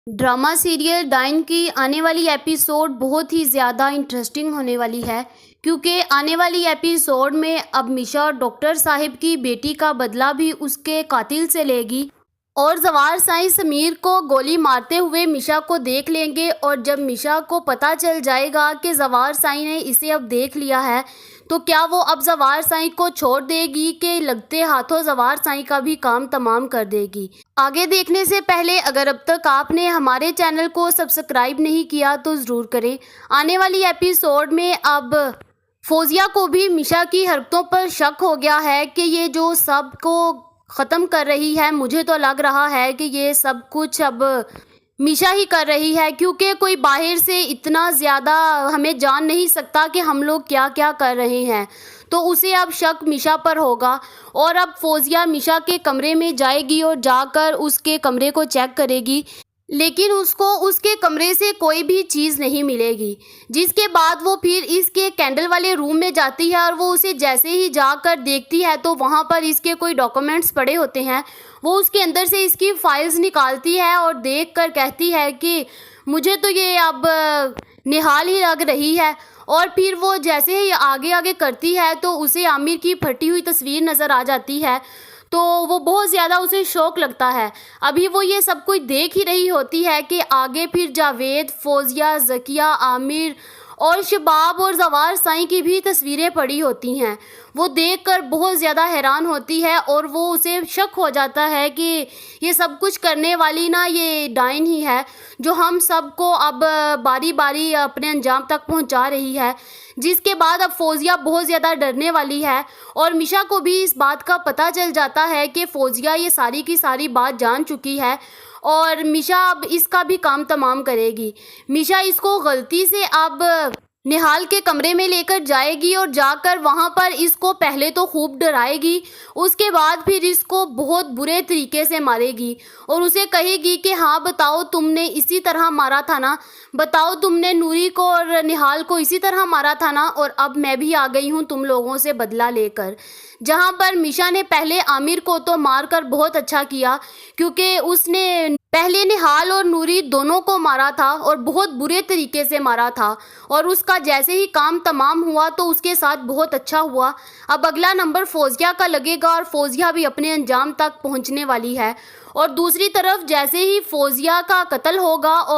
Drama serial dine की आने वाली एपिसोड बहुत ही ज़्यादा इंटरेस्टिंग होने वाली है, क्योंकि आने वाली एपिसोड में अब मिशा डॉक्टर साहिब की बेटी का बदला भी उसके कातिल से लेगी और जवार साईं समीर को गोली मारते हुए मिशा को देख लेंगे। और जब मिशा को पता चल जाएगा कि जवार साईं ने इसे अब देख लिया है, तो क्या वो अब जवार साईं को छोड़ देगी कि लगते हाथों जवार साईं का भी काम तमाम कर देगी। आगे देखने से पहले अगर अब तक आपने हमारे चैनल को सब्सक्राइब नहीं किया तो ज़रूर करें। आने वाली एपिसोड में अब फौजिया को भी मिशा की हरकतों पर शक हो गया है कि ये जो सब को ख़त्म कर रही है, मुझे तो लग रहा है कि ये सब कुछ अब मिशा ही कर रही है, क्योंकि कोई बाहर से इतना ज़्यादा हमें जान नहीं सकता कि हम लोग क्या क्या कर रहे हैं। तो उसे अब शक मिशा पर होगा और अब फौजिया मिशा के कमरे में जाएगी और जाकर उसके कमरे को चेक करेगी, लेकिन उसको उसके कमरे से कोई भी चीज़ नहीं मिलेगी। जिसके बाद वो फिर इसके कैंडल वाले रूम में जाती है और वो उसे जैसे ही जाकर देखती है तो वहाँ पर इसके कोई डॉक्यूमेंट्स पड़े होते हैं। वो उसके अंदर से इसकी फाइल्स निकालती है और देखकर कहती है कि मुझे तो ये अब निहाल ही लग रही है। और फिर वो जैसे ही आगे आगे करती है तो उसे आमिर की फटी हुई तस्वीर नज़र आ जाती है। तो वो बहुत ज़्यादा उसे शौक लगता है। अभी वो ये सब कुछ देख ही रही होती है कि आगे फिर जावेद, फौजिया, ज़किया, आमिर और शबाब और जवार साईं की भी तस्वीरें पड़ी होती हैं। वो देखकर बहुत ज़्यादा हैरान होती है और वो उसे शक हो जाता है कि ये सब कुछ करने वाली ना ये डाइन ही है, जो हम सबको अब बारी बारी अपने अंजाम तक पहुंचा रही है। जिसके बाद अब फौजिया बहुत ज़्यादा डरने वाली है और मिशा को भी इस बात का पता चल जाता है कि फौजिया ये सारी की सारी बात जान चुकी है और मिशा अब इसका भी काम तमाम करेगी। मिशा इसको गलती से अब निहाल के कमरे में लेकर जाएगी और जाकर वहाँ पर इसको पहले तो खूब डराएगी, उसके बाद फिर इसको बहुत बुरे तरीके से मारेगी और उसे कहेगी कि हाँ बताओ तुमने इसी तरह मारा था ना, बताओ तुमने नूरी को और निहाल को इसी तरह मारा था ना, और अब मैं भी आ गई हूँ तुम लोगों से बदला लेकर। जहाँ पर मिशा ने पहले आमिर को तो मारकर बहुत अच्छा किया, क्योंकि उसने पहले निहाल और नूरी दोनों को मारा था और बहुत बुरे तरीके से मारा था और उसका जैसे ही काम तमाम हुआ तो उसके साथ बहुत अच्छा हुआ। अब अगला नंबर फौजिया का लगेगा और फौजिया भी अपने अंजाम तक पहुंचने वाली है। और दूसरी तरफ जैसे ही फौजिया का कत्ल होगा और